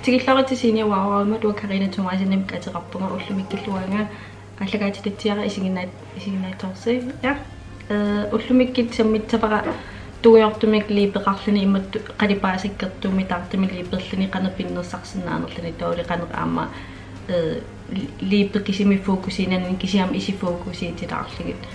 Tigilloritsisiini Wowow tuo Karina tumaasinim katerappunga ullumikkiluanga allagaatititsiara isiginnaatorsi ja ullumikkit sammitsapara tuujortumik liipeqarluni immattu qalipaasikkertuumi taartumi liiperluni qanepinnersarsinnaanerluni tauli qaner aama liipeqisimi fokusiinanin kisiam isi fokusiitilaarligit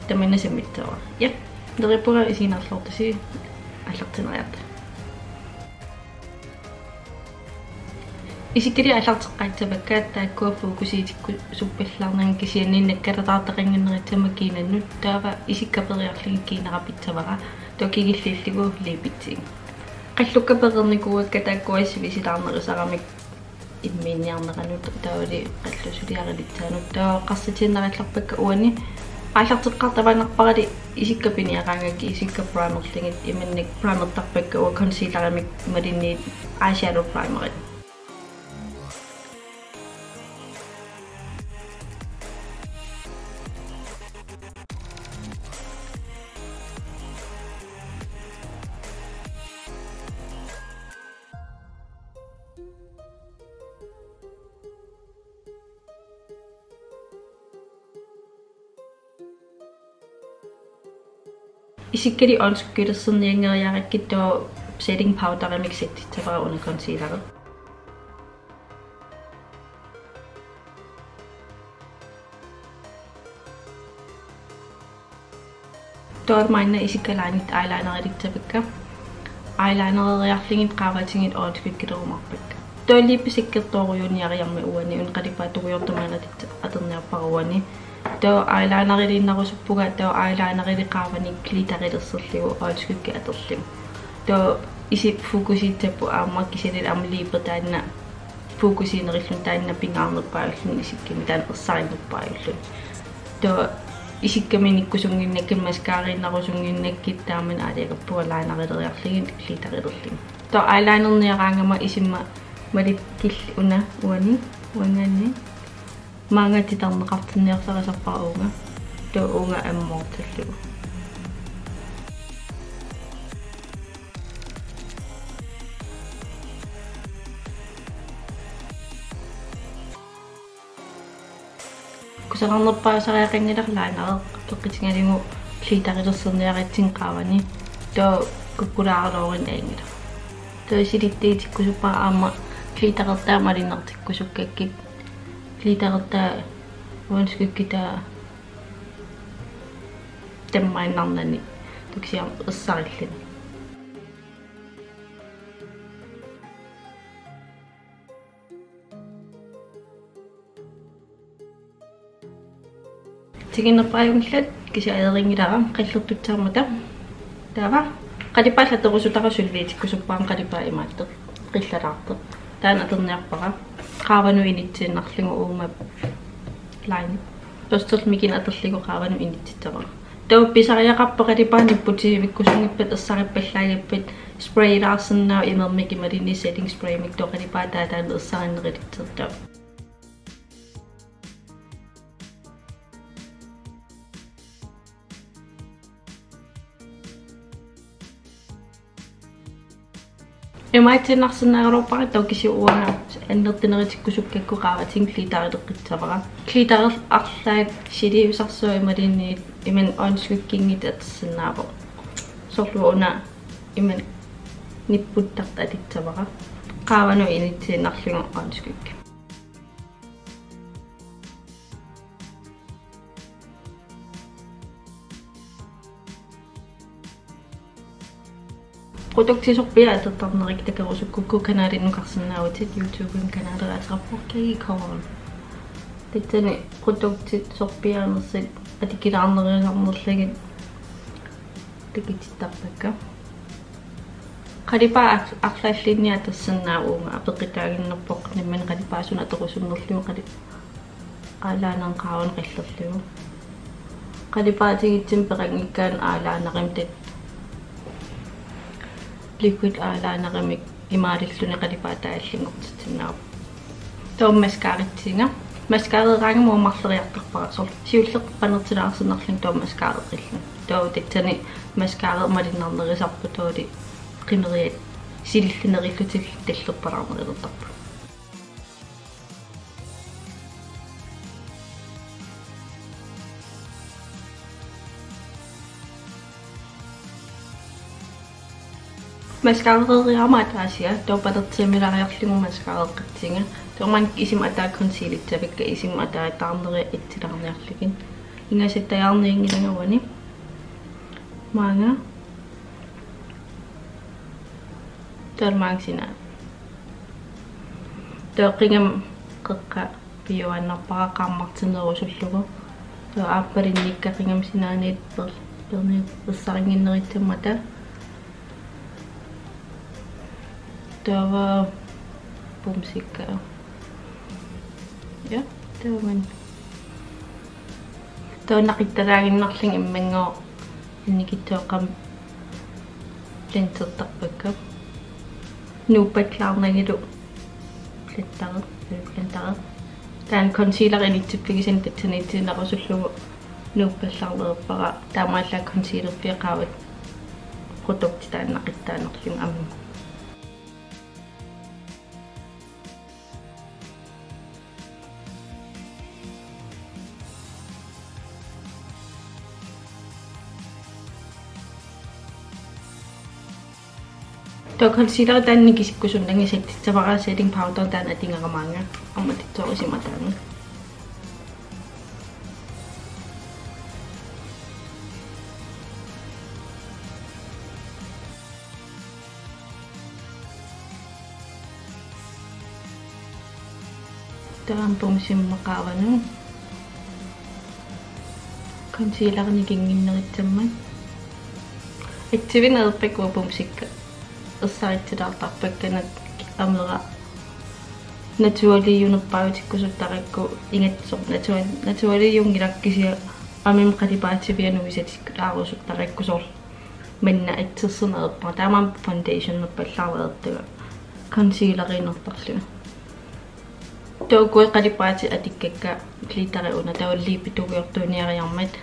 tamanna sammitsawa ja neripura isiginnaarlortisi аллартинериарта isikkiri аллартеққаатсапаккаат тааккуа фокусиитикку суппиллаарнан кисианнииннаккалатаартақингиннеритсама кинаннут таава исиккапериарлигиккиинерапитсавара токигиллииллигу липитсиг қаллуккаперерникуакка тааккуассивисилаарнерисарамик иммиинниарнеранут таавали қаллусулиарилитсаанут таа қарсатииннералларпакка уани аллартеққартаванарпарали isikkapiniaqaangakki isikkaprimerlingit imannik primertarpakka uа concealeramik malinniit eyeshadow primerit isikkiri onskytterserniangeriarakkit tuo setting powderamik settitsavara under concealeret tuo mainna isikkalaanit eyelinerititsapakka eyelinereriarlingit qaavatingit onskytterrumarpakka tuo liippisikkertoorujuniariarmi uani unqalipaa tuujortumaanatitsa aterniarparuani tuo eyelinerilinnarusuppuga tuo eyelineriliqaavanik glitterillerserligu onskykke aterligu tuo isip fokusiitsappu aamma kisalit amliipertaanna fokusiinerillun taanna pingaarnerpaajullun isikkimi taan ersarinnerpaajullun tuo isikkaminikkusunginnakki maskaarinnarusunginnakkit taaman aaliaqappuga eyelinerileriarligit glitterillerligu tuo eyelinerniaraangama isimma malikkil una uani uangaanni maangatitarneqartinniarsarasarparuunga tuo uunga ammoortallugu kusaqarnerpaasariaqangilarlaanareq peqqitingalingu glitterillerserniaratsinqaavani tuo kukkulaarloorin aangila tuo silittiitikkusuppa aamma glitterertaamalinnertikkusukkakkit glitterertaa onskykkita temmainarnani tuksiam ersarillan tiginnerpaajungillat kisiaeringilara qallertutsaarmata taava qalipaallaterusutarasulviitikkusuppaam qalipaa imaatteq qillalaarteq taan aterniarpara qaavanu initsinnarlingu uuma line tostormikin aterligu qaavanu initsittavara tuo pisariaqarpeqalipaanipputisivikkusungippat ersaриppаллаагиппат spraylaarsernaa imermik imalinni setting spray mik toqalipaa taataan ersarinnerilitsertaa Emaitsinarsinnaarluarpara tokisi uanga annertineritikkusukakku qaavating glitterillerqitsavara glittererarlaat siliusarsuo imalinniit iman onskykkingit atersinnaavo sorluuna iman nipputtart atitsavara qaavanu initsinnarlingu onskykk produktisorpia atertarnerik takarusukku kanaalinnukarsinnaavutit YouTuben kanaaleraasrapporkagi koon tatsani produktisorpiaanersit atikilaarneriarnerlagit takitittarpakka qalipaa arlallinni atersinnaavuunga apeqitaaginnerpoq nimman qalipaasun aterusunnerligu qalip aalaananqaawan qallerligu qalipaatigitsim peqangikkaan aalaanarimtat liquid eyelineramik imaalilluni qalipaatallinngortitsinnaap tuo mascaritsinga mascareraangamuumarleriartarpara sor siulleqpanertilaarsinerling tuo mascarerillu tuo tatsani mascare malinnarnerisarpu tuuli qimeriat silillinerillutil tallerpalaarnerilertarpu маскаарерриармаатааsia тоопалертимилариарлугу маскаареккатсинга томан исим атаа консилитсавикка исим атаа таарнери итсилаарниарлугин ингасаттаярниингилангавани маага термангсина тоқингам қеққа пиуаннарпараққармартинерусуллугу то ааппалинниккақингам синааниит перни персарингиннеритсаммата това бумсика я това то нақитталаагиннарлин иммангоо инникиттооқам плентертарпакка нууппаклаарнагилу плентара таан консилер инитсиппигисин татсаниитсинақусуллугу нууппаллаарлерпара таамааллаа консилер пиақаават продукт тааннақиттаанерлим амма то консилер таанникисиккусуннанги саттитсавара setting powder таан атингарамаанга амматитсорисиматаанга таан помсиммақаавану консилерникингиннеритсаммат активинерпеккуа помсикка эссаритсилаартарпакканат амлера натуалиюнерпаавитиккусуттаракку ингатсор натуалиюнгилаккисиа амим қалипаатсивиануисатикку аарусуттараккусор манна атсерсернерпа таамаам foundation наппаллаарвеэртуга консилеринертарлуга тоокуи қалипаати атиккакка глитариуна таваллииппитугиортуниариармат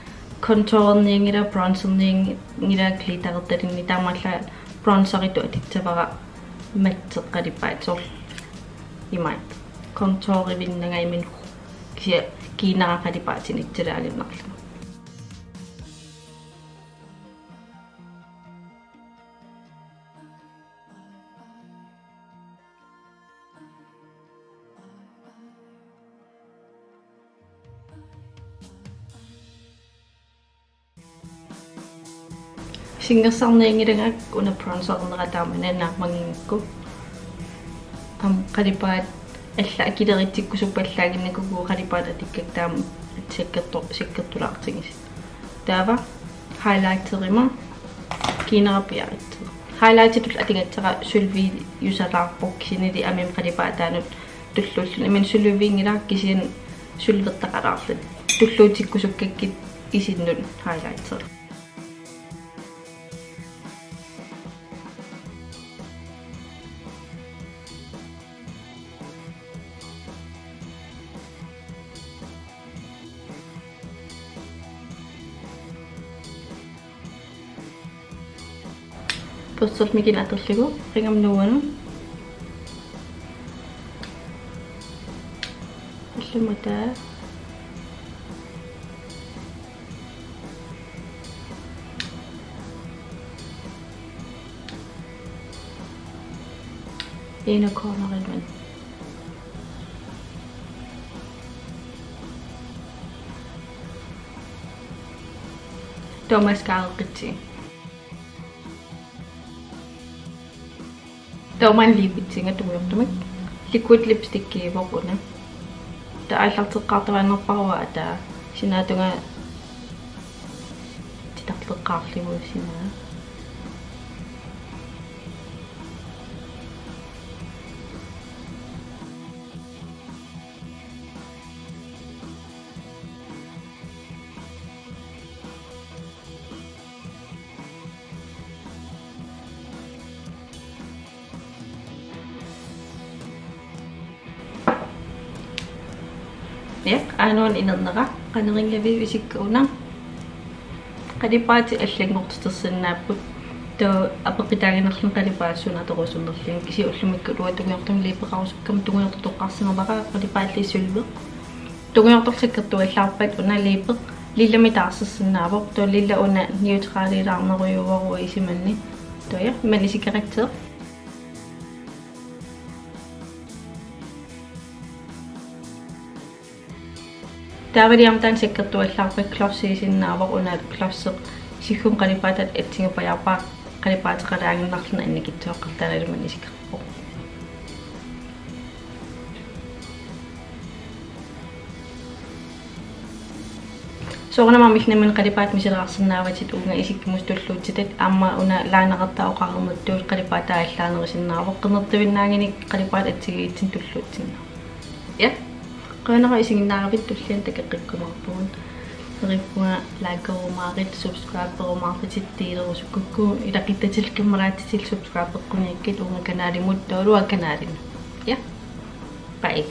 контуорнингила бронзернингила глитарерталинни таамаалла bronzerito atitsavara matteqqalipaatsoor imai kontoorivinnangaimin kisia kiinaraqalipaatinitsilaalinnarlu singersarniingilangak una bronzernerataamanaanaarmangingakku am qalipaat alla akileritsikkusuppallaagиннакугу qalipaat atikkaktaam sikkertulaartingis taava highlighterima kiinerapiarit highlightitul atingatsera sulvi yusalaarpokkinili amim qalipaataanut tulluullun imin sulviingilaakkisian sulvertaqalaarlut tulluutikkusukkakkit isinnun highlighter Pusat mikin aturligu ringam nuanu allimata ena cornerilman Thomas Kalaallit Toman lipitsinga tumiortumik liquid lipstick kiivoruna taаллартеққартуанерпарва ата синаатунга титарлеққаарлигу синаа ya anon inernera qaneringlavi visikkuuna qalipaati allangortutersannaappu to apeqitaaginerlun qalipaassuna torusunnerlin kisi ullumikku luatugiortum liipeqarusukkam tugiortutoqqarsingerbara qalipaalliissulve tugiortorsikkertuallaarpat una liipeq lillamitaarsersannaavoq to lilla una neutralilaarneruyuvoru isimanni toya men isigaratser Tavadiamtan sekkertuallarpik klossiisinnaavar unaat klosseq siggum qalipatat etsingapajarpaaq qalipaateqalaanginnarluna innikitsuoqqartanaluman isikerpo Soornamamilnaman qalipaat misilaqarsinnaavatit uunga isikkimustulluutitat aamma una laanaqartaoqarnertuut qalipaataallaanerisinnaarvoq qernertuvinnaanginik qalipaat etsigiitsin tulluutsinna ja Karina isiginnaaravit tullian takeqqikkumarpugun neriuoounga laakeruumaarit subscribe-erumaarfitittiilerusukukku ilaqittatilkimmaraatisil subscribe-eqquniakkit uunga kanaalimut toolua kanaalin ja bye